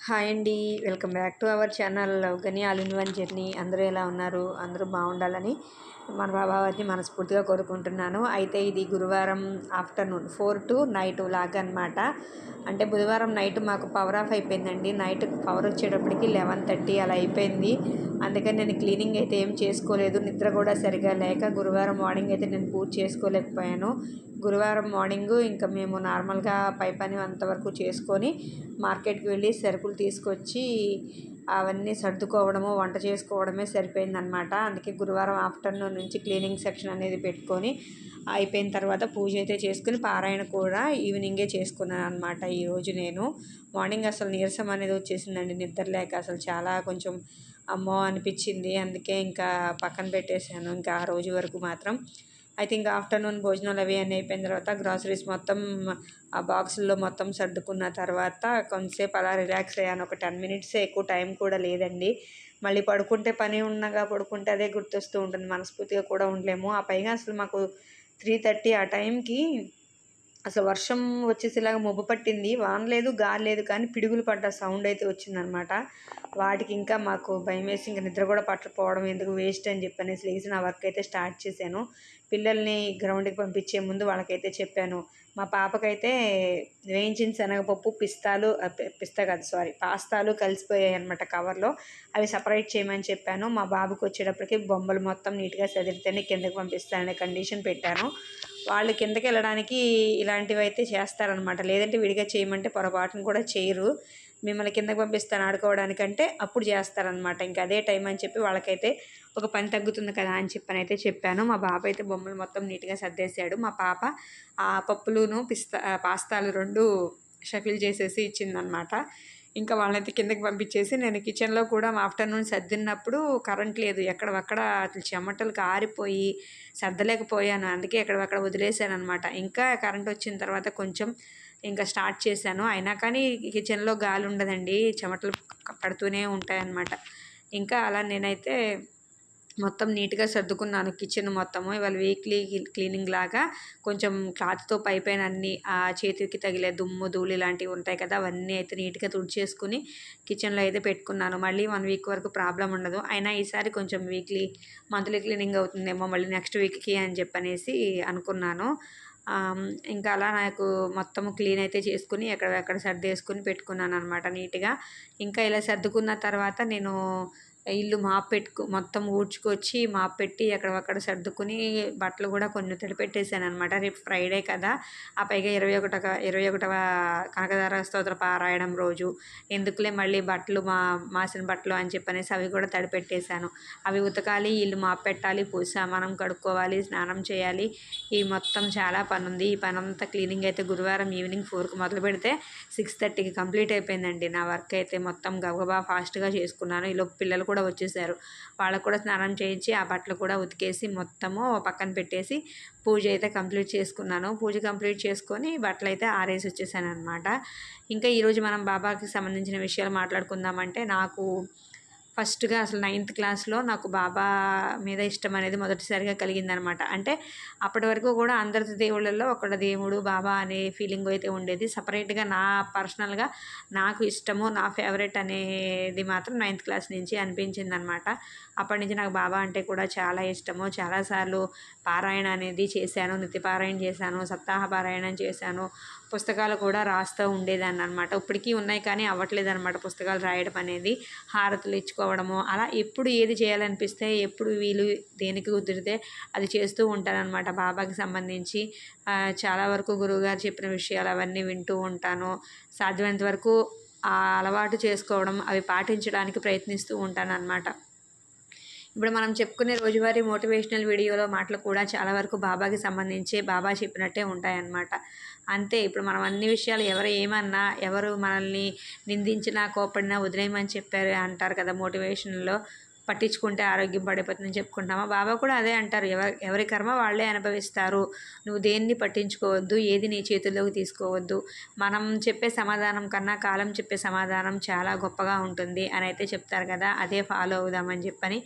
Hi అండి. Welcome back to our channel లవ్‌గని all in one journey. అందరూ ఎలా ఉన్నారు? అందరూ బాగుండాలని మన బాబావారిని మనస్ఫూర్తిగా కోరుకుంటున్నాను. అయితే ఇది గురువారం ఆఫ్టర్‌నూన్ 4 టు నైట్ వ్లాగ్ అనమాట. అంటే బుధవారం నైట్ మాకు పవర్ ఆఫ్ అయిపోయిందండి. నైట్ పవర్ వచ్చేటప్పటికి 11:30 అలా అయిపోయింది. అందుకని నేను క్లీనింగ్ అయితే ఏం చేసుకోలేదు. నిద్ర కూడా సరిగా లేక గురువారం మార్నింగ్ అయితే నేను పూజ చేసుకోలేకపోయాను. గురువారం మార్నింగు ఇంకా మేము నార్మల్గా పై పని అంతవరకు చేసుకొని మార్కెట్కి వెళ్ళి సరుకులు తీసుకొచ్చి అవన్నీ సర్దుకోవడము వంట చేసుకోవడమే సరిపోయిందనమాట. అందుకే గురువారం ఆఫ్టర్నూన్ నుంచి క్లీనింగ్ సెక్షన్ అనేది పెట్టుకొని అయిపోయిన తర్వాత పూజ అయితే చేసుకుని పారాయణ కూడా ఈవినింగే చేసుకున్నాను అనమాట. ఈరోజు నేను మార్నింగ్ అసలు నీరసం అనేది వచ్చేసిందండి. నిద్ర లేక అసలు చాలా కొంచెం అమ్మో అనిపించింది. అందుకే ఇంకా పక్కన పెట్టేశాను ఇంకా ఆ రోజు వరకు మాత్రం. అయితే ఇంకా ఆఫ్టర్నూన్ భోజనాలు అవి అన్నీ అయిపోయిన తర్వాత గ్రాసరీస్ మొత్తం ఆ బాక్సుల్లో మొత్తం సర్దుకున్న తర్వాత కొంతసేపు అలా రిలాక్స్ అయ్యాను. ఒక 10 మినిట్సే, ఎక్కువ టైం కూడా లేదండి. మళ్ళీ పడుకుంటే పని ఉన్నగా పడుకుంటే అదే గుర్తొస్తూ ఉంటుంది. మనస్ఫూర్తిగా కూడా ఉండలేము. ఆ పైగా అసలు మాకు 3:30 ఆ టైంకి అసలు వర్షం వచ్చేసేలాగా మబ్బు పట్టింది. వాన లేదు, గాలి లేదు, కానీ పిడుగులు పడ్డ సౌండ్ అయితే వచ్చిందనమాట. వాటికి ఇంకా మాకు భయమేసి ఇంక నిద్ర కూడా పట్టకపోవడం ఎందుకు వేస్ట్ అని చెప్పనేసి లేచి నా వర్క్ అయితే స్టార్ట్ చేశాను. పిల్లల్ని గ్రౌండ్కి పంపించే ముందు వాళ్ళకైతే చెప్పాను. మా పాపకైతే వేయించిన శనగపప్పు పిస్తా కాదు సారీ పాస్తాలు కలిసిపోయాయి అనమాట కవర్లో. అవి సపరేట్ చేయమని చెప్పాను. మా బాబుకి వచ్చేటప్పటికి బొమ్మలు మొత్తం నీట్గా చదివితేనే కిందకి పంపిస్తాననే కండిషన్ పెట్టాను. వాళ్ళు కిందకి వెళ్ళడానికి ఇలాంటివి అయితే చేస్తారనమాట. లేదంటే విడిగా చేయమంటే పొరపాటును కూడా చేయరు. మిమ్మల్ని కిందకి పంపిస్తాను ఆడుకోవడానికంటే అప్పుడు చేస్తారనమాట. ఇంకా అదే టైం అని చెప్పి వాళ్ళకైతే ఒక పని తగ్గుతుంది కదా అని చెప్పనైతే చెప్పాను. మా బాబు అయితే బొమ్మలు మొత్తం నీట్గా సర్దేశాడు. మా పాప ఆ పప్పులును పాస్తాలు 2 షఫిల్ చేసేసి ఇచ్చిందనమాట. ఇంకా వాళ్ళైతే కిందకి పంపించేసి నేను కిచెన్లో కూడా ఆఫ్టర్నూన్ సర్దినప్పుడు కరెంట్ లేదు. ఎక్కడవక్కడ అసలు చెమటలు కారిపోయి సర్దలేకపోయాను. అందుకే ఎక్కడవక్కడ వదిలేసాను అనమాట. ఇంకా కరెంట్ వచ్చిన తర్వాత కొంచెం ఇంకా స్టార్ట్ చేశాను. అయినా కానీ కిచెన్లో గాలి ఉండదండి. చెమటలు పడుతూనే ఉంటాయన్నమాట. ఇంకా అలా నేనైతే మొత్తం నీట్గా సర్దుకున్నాను కిచెన్ మొత్తము. ఇవాళ వీక్లీ క్లీనింగ్ లాగా కొంచెం క్లాత్తో పైపైన అన్నీ ఆ చేతికి తగిలే దుమ్ము ధూళి ఇలాంటివి ఉంటాయి కదా, అవన్నీ అయితే నీట్గా తుడిచేసుకుని కిచెన్లో అయితే పెట్టుకున్నాను. మళ్ళీ 1 వీక్ వరకు ప్రాబ్లం ఉండదు. అయినా ఈసారి కొంచెం మంత్లీ క్లీనింగ్ అవుతుందేమో మళ్ళీ నెక్స్ట్ వీక్కి అని చెప్పనేసి అనుకున్నాను. ఇంకా అలా నాకు మొత్తం క్లీన్ అయితే చేసుకుని ఎక్కడెక్కడ సర్దేసుకుని పెట్టుకున్నాను అనమాట నీట్గా. ఇంకా ఇలా సర్దుకున్న తర్వాత నేను ఇల్లు మొత్తం ఊడ్చుకొచ్చి మాప్ పెట్టి ఎక్కడక్కడ సర్దుకుని బట్టలు కూడా కొన్ని తడిపెట్టేసాను అనమాట. రేపు ఫ్రైడే కదా, ఆ పైగా 21వ కనకదార స్తోత్ర పారాయణం రోజు ఎందుకులే మళ్ళీ బట్టలు మాసిన బట్టలు అని చెప్పనేసి అవి కూడా తడిపెట్టేశాను. అవి ఉతకాలి, ఇల్లు మాప్ పెట్టాలి, పూజ సామానం కడుక్కోవాలి, స్నానం చేయాలి. ఈ మొత్తం చాలా పని ఉంది. ఈ పనంతా క్లీనింగ్ అయితే గురువారం ఈవినింగ్ 4కి మొదలు పెడితే 6:30కి కంప్లీట్ అయిపోయిందండి. నా వర్క్ అయితే మొత్తం గబగబా ఫాస్ట్గా చేసుకున్నాను. ఈలోపు పిల్లలు కూడా వచ్చేసారు. వాళ్ళకు కూడా స్నానం చేయించి ఆ బట్టలు కూడా ఉతికేసి మొత్తము పక్కన పెట్టేసి పూజ అయితే కంప్లీట్ చేసుకున్నాను. పూజ కంప్లీట్ చేసుకొని బట్టలు అయితే ఆరేసి వచ్చేసాను అనమాట. ఇంకా ఈరోజు మనం బాబాకి సంబంధించిన విషయాలు మాట్లాడుకుందామంటే, నాకు ఫస్ట్గా అసలు 9th క్లాస్లో నాకు బాబా మీద ఇష్టం అనేది మొదటిసారిగా కలిగిందనమాట. అంటే అప్పటి వరకు కూడా అందరి దేవుళ్ళల్లో ఒకళ్ళ దేవుడు బాబా అనే ఫీలింగ్ అయితే ఉండేది. సపరేట్గా నా పర్సనల్గా నాకు ఇష్టము, నా ఫేవరెట్ అనేది మాత్రం 9th క్లాస్ నుంచి అనిపించిందనమాట. అప్పటి నుంచి నాకు బాబా అంటే కూడా చాలా ఇష్టము. చాలాసార్లు పారాయణ అనేది చేశాను, నిత్య పారాయణ చేశాను, సప్తాహ పారాయణం చేశాను, పుస్తకాలు కూడా రాస్తూ ఉండేదాన్ని అనమాట. ఇప్పటికీ ఉన్నాయి కానీ అవ్వట్లేదు అనమాట పుస్తకాలు రాయడం అనేది. హారతులు ఇచ్చుకోవడము అలా ఎప్పుడు ఏది చేయాలనిపిస్తే, ఎప్పుడు వీలు దేనికి కుదిరితే అది చేస్తూ ఉంటానన్నమాట. బాబాకి సంబంధించి చాలా వరకు గురువుగారు చెప్పిన విషయాలు అవన్నీ వింటూ ఉంటాను. సాధ్యమైనంత వరకు ఆ అలవాటు చేసుకోవడం, అవి పాటించడానికి ప్రయత్నిస్తూ ఉంటానన్నమాట. ఇప్పుడు మనం చెప్పుకునే రోజువారీ మోటివేషనల్ వీడియోలో మాటలు కూడా చాలా వరకు బాబాకి సంబంధించి బాబా చెప్పినట్టే ఉంటాయన్నమాట. అంతే, ఇప్పుడు మనం అన్ని విషయాలు ఎవరు ఏమన్నా, ఎవరు మనల్ని నిందించినా కోపడినా వదిలేయమని చెప్పారు అంటారు కదా మోటివేషన్లో. పట్టించుకుంటే ఆరోగ్యం పడిపోతుందని చెప్పుకుంటామా, బాబా కూడా అదే అంటారు. ఎవరి కర్మ వాళ్ళే అనుభవిస్తారు, నువ్వు దేన్ని పట్టించుకోవద్దు, ఏది నీ చేతుల్లోకి తీసుకోవద్దు, మనం చెప్పే సమాధానం కన్నా కాలం చెప్పే సమాధానం చాలా గొప్పగా ఉంటుంది అని అయితే చెప్తారు కదా, అదే ఫాలో అవుదామని చెప్పని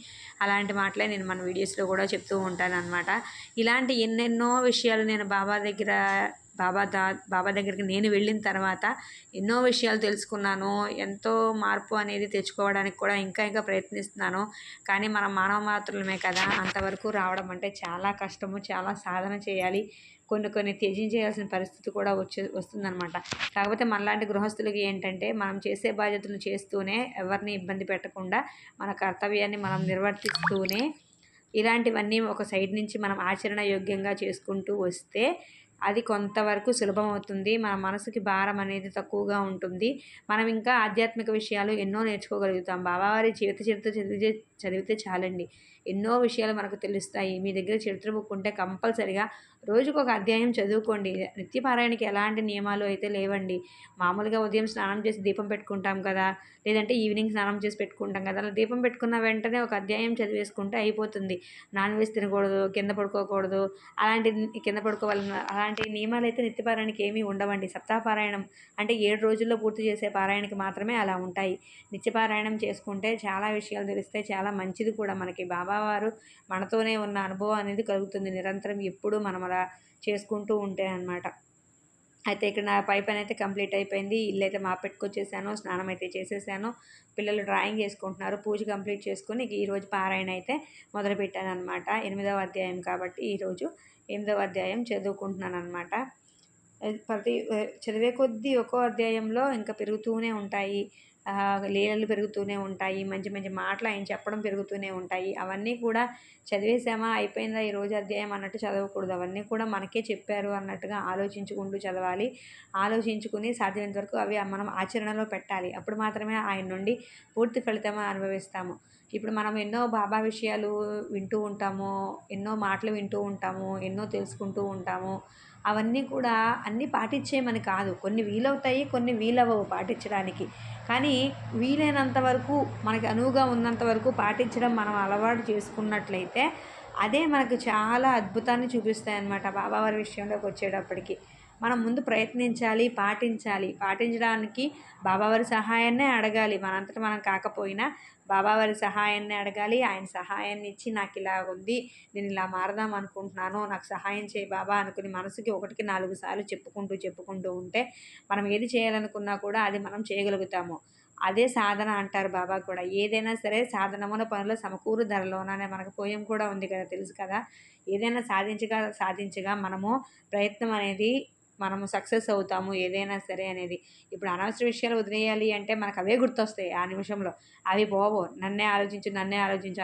అలాంటి మాటలే నేను మన వీడియోస్లో కూడా చెప్తూ ఉంటాను అనమాట. ఇలాంటి ఎన్నెన్నో విషయాలు నేను బాబా దగ్గర బాబా దగ్గరికి నేను వెళ్ళిన తర్వాత ఎన్నో విషయాలు తెలుసుకున్నాను. ఎంతో మార్పు అనేది తెచ్చుకోవడానికి కూడా ఇంకా ప్రయత్నిస్తున్నాను. కానీ మనం మానవ మాత్రులమే కదా, అంతవరకు రావడం అంటే చాలా కష్టము, చాలా సాధన చేయాలి. కొన్ని త్యజించేయాల్సిన పరిస్థితి కూడా వస్తుందన్నమాట. కాకపోతే మనలాంటి గృహస్థులకి ఏంటంటే మనం చేసే బాధ్యతలు చేస్తూనే ఎవరిని ఇబ్బంది పెట్టకుండా మన కర్తవ్యాన్ని మనం నిర్వర్తిస్తూనే ఇలాంటివన్నీ ఒక సైడ్ నుంచి మనం ఆచరణ యోగ్యంగా చేసుకుంటూ వస్తే అది కొంతవరకు సులభం అవుతుంది. మన మనసుకి భారం అనేది తక్కువగా ఉంటుంది. మనం ఇంకా ఆధ్యాత్మిక విషయాలు ఎన్నో నేర్చుకోగలుగుతాం. బాబావారి జీవిత చరిత్ర చదివితే చాలండి, ఎన్నో విషయాలు మనకు తెలుస్తాయి. మీ దగ్గర చరిత్ర బుక్ ఉంటే కంపల్సరిగా రోజుకొక అధ్యాయం చదువుకోండి. నిత్యపారాయణకి ఎలాంటి నియమాలు అయితే లేవండి. మామూలుగా ఉదయం స్నానం చేసి దీపం పెట్టుకుంటాం కదా, లేదంటే ఈవినింగ్ స్నానం చేసి పెట్టుకుంటాం కదా, అలా దీపం పెట్టుకున్న వెంటనే ఒక అధ్యాయం చదివేసుకుంటే అయిపోతుంది. నాన్ వెజ్ తినకూడదు, కింద పడుకోకూడదు, కింద పడుకోవాలన్న అలాంటి నియమాలు అయితే నిత్యపారాయణకి ఏమీ ఉండవండి. సప్తాహపారాయణం అంటే 7 రోజుల్లో పూర్తి చేసే పారాయణకి మాత్రమే అలా ఉంటాయి. నిత్యపారాయణం చేసుకుంటే చాలా విషయాలు తెలుస్తాయి, చాలా మంచిది కూడా. మనకి బాబావారు మనతోనే ఉన్న అనుభవం అనేది కలుగుతుంది నిరంతరం ఎప్పుడు మనం అలా చేసుకుంటూ ఉంటే అన్నమాట. అయితే ఇక్కడ నా పై పని అయితే కంప్లీట్ అయిపోయింది. ఇల్లు అయితే పెట్టుకొచ్చేసాను, స్నానం అయితే చేసేసాను. పిల్లలు డ్రాయింగ్ వేసుకుంటున్నారు. పూజ కంప్లీట్ చేసుకొని ఈరోజు పారాయణ అయితే మొదలుపెట్టాను అనమాట. 8వ అధ్యాయం కాబట్టి ఈరోజు 8వ అధ్యాయం చదువుకుంటున్నాను అనమాట. చదివే కొద్దీ ఒక్కో అధ్యాయంలో ఇంకా పెరుగుతూనే ఉంటాయి, లీలలు పెరుగుతూనే ఉంటాయి, మంచి మంచి మాటలు ఆయన చెప్పడం పెరుగుతూనే ఉంటాయి. అవన్నీ కూడా చదివేసామా అయిపోయిందా ఈరోజు అధ్యాయం అన్నట్టు చదవకూడదు. అవన్నీ కూడా మనకే చెప్పారు అన్నట్టుగా ఆలోచించుకుంటూ చదవాలి. ఆలోచించుకుని సాధ్యమైనంత వరకు అవి మనం ఆచరణలో పెట్టాలి. అప్పుడు మాత్రమే ఆయన నుండి పూర్తి ఫలితం అనుభవిస్తాము. ఇప్పుడు మనం ఎన్నో బాబా విషయాలు వింటూ ఉంటాము, ఎన్నో మాటలు వింటూ ఉంటాము, ఎన్నో తెలుసుకుంటూ ఉంటాము. అవన్నీ కూడా అన్నీ పాటించేయమని కాదు, కొన్ని వీలవుతాయి, కొన్ని వీలవ్వవు పాటించడానికి. కానీ వీలైనంత వరకు మనకి అనువుగా ఉన్నంత వరకు పాటించడం మనం అలవాటు చేసుకున్నట్లయితే అదే మనకు చాలా అద్భుతాన్ని చూపిస్తాయన్నమాట. బాబావారి విషయంలోకి వచ్చేటప్పటికి మనం ముందు ప్రయత్నించాలి, పాటించడానికి బాబావారి సహాయాన్నే అడగాలి. మనంతట మనం కాకపోయినా బాబావారి సహాయాన్ని అడగాలి. ఆయన సహాయాన్ని ఇచ్చి నాకు ఇలా ఉంది, నేను ఇలా మారదాం అనుకుంటున్నాను, నాకు సహాయం చేయి బాబా అనుకుని మనసుకి 1కి 4 సార్లు చెప్పుకుంటూ ఉంటే మనం ఏది చేయాలనుకున్నా కూడా అది మనం చేయగలుగుతాము. అదే సాధన అంటారు బాబా కూడా. ఏదైనా సరే సాధనమున పనుల సమకూరు ధరలోన అనే మనకు పోయం కూడా ఉంది కదా, తెలుసు కదా. ఏదైనా సాధించగా మనము ప్రయత్నం అనేది మనము సక్సెస్ అవుతాము ఏదైనా సరే అనేది. ఇప్పుడు అనవసర విషయాలు వదిలేయాలి అంటే మనకు అవే గుర్తొస్తాయి ఆ నిమిషంలో. అవి పోవు. నన్నే ఆలోచించు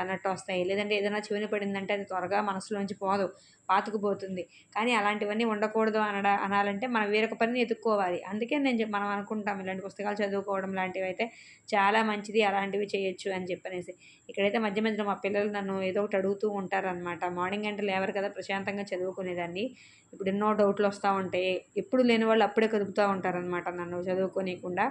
అన్నట్టు వస్తాయి. లేదంటే ఏదైనా చెవిన పడిందంటే అది త్వరగా మనసులోంచి పోదు, పాతుకుపోతుంది. కానీ అలాంటివన్నీ ఉండకూడదు అనాలంటే మనం వేరొక పనిని ఎతుక్కోవాలి. అందుకే మనం అనుకుంటాం ఇలాంటి పుస్తకాలు చదువుకోవడం లాంటివి అయితే చాలా మంచిది, అలాంటివి చేయొచ్చు అని చెప్పనేసి. ఇక్కడైతే మధ్య మధ్యలో మా పిల్లలు నన్ను ఏదో ఒకటి అడుగుతూ ఉంటారనమాట. మార్నింగ్ అంటే లేవరు కదా, ప్రశాంతంగా చదువుకునేదాన్ని. ఇప్పుడు ఎన్నో డౌట్లు వస్తూ ఉంటాయి. ఎప్పుడు లేని వాళ్ళు అప్పుడే కదుపుతూ ఉంటారనమాట నన్ను చదువుకోనీయకుండా.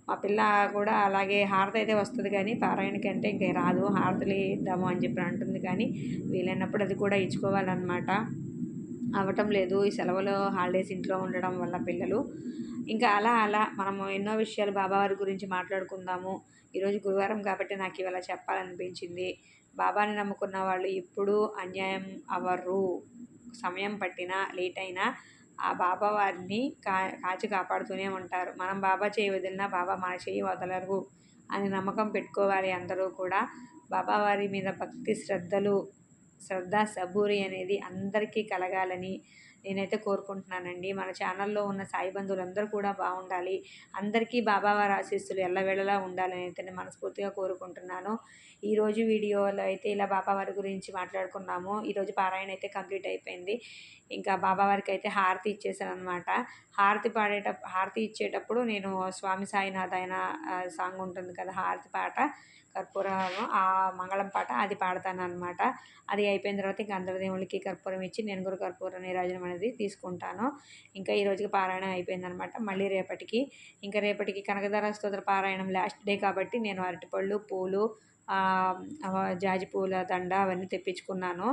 మా పిల్ల కూడా అలాగే హారతి అయితే వస్తుంది కానీ పారాయణకి అంటే ఇంక రాదు. హారతులు ఇద్దాము అని చెప్పి అంటుంది కానీ వీలైనప్పుడు అది కూడా ఇచ్చుకోవాలన్నమాట. అవ్వటం లేదు ఈ సెలవులో, హాలిడేస్ ఇంట్లో ఉండడం వల్ల పిల్లలు. ఇంకా అలా మనము ఎన్నో విషయాలు బాబావారి గురించి మాట్లాడుకుందాము. ఈరోజు గురువారం కాబట్టి నాకు ఇవాళ చెప్పాలనిపించింది. బాబాని నమ్ముకున్న వాళ్ళు ఎప్పుడూ అన్యాయం అవ్వరు. సమయం పట్టినా లేట్ అయినా ఆ బాబా వారిని కాచి కాపాడుతూనే ఉంటారు. మనం బాబా చేయి వదిలినా బాబా మన చేయి వదలరు అని నమ్మకం పెట్టుకోవాలి అందరూ కూడా. బాబావారి మీద భక్తి శ్రద్ధ సబూరి అనేది అందరికీ కలగాలని నేనైతే కోరుకుంటున్నానండి. మన ఛానల్లో ఉన్న సాయి బంధువులందరూ కూడా బాగుండాలి, అందరికీ బాబావారి ఆశీస్సులు ఎల్లవేళలా ఉండాలని అయితే నేను మనస్ఫూర్తిగా కోరుకుంటున్నాను. ఈరోజు వీడియోలో అయితే ఇలా బాబావారి గురించి మాట్లాడుకున్నాము. ఈరోజు పారాయణ అయితే కంప్లీట్ అయిపోయింది. ఇంకా బాబావారికి అయితే హారతి ఇచ్చేసాను అనమాట. హారతి ఇచ్చేటప్పుడు నేను స్వామి సాయినాథ్ ఆయన సాంగ్ ఉంటుంది కదా, హారతి పాట, కర్పూరము, ఆ మంగళం పాట అది పాడతాను అనమాట. అది అయిపోయిన తర్వాత ఇంకా అందరి దేవుళ్ళకి కర్పూరం ఇచ్చి నేను కూడా కర్పూర నీరాజనం అనేది తీసుకుంటాను. ఇంకా ఈ రోజుకి పారాయణం అయిపోయిందనమాట. మళ్ళీ రేపటికి కనకదార స్తోత్ర పారాయణం లాస్ట్ డే కాబట్టి నేను అరటిపళ్ళు, పూలు, జాజి పూల దండ అవన్నీ తెప్పించుకున్నాను.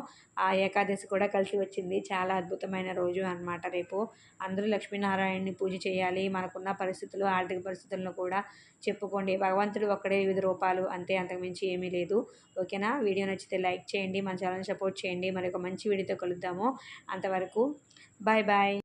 ఆ ఏకాదశి కూడా కలిసి వచ్చింది. చాలా అద్భుతమైన రోజు అనమాట రేపు. అందరూ లక్ష్మీనారాయణని పూజ చేయాలి. మనకున్న పరిస్థితులు, ఆర్థిక పరిస్థితులను కూడా చెప్పుకోండి. భగవంతుడు ఒక్కడే, వివిధ రూపాలు అంతే, అంతకుమించి ఏమీ లేదు. ఓకేనా? వీడియో నచ్చితే లైక్ చేయండి, మన ఛానల్ సపోర్ట్ చేయండి. మరి ఒక మంచి వీడియోతో కలుద్దాము. అంతవరకు బాయ్ బాయ్.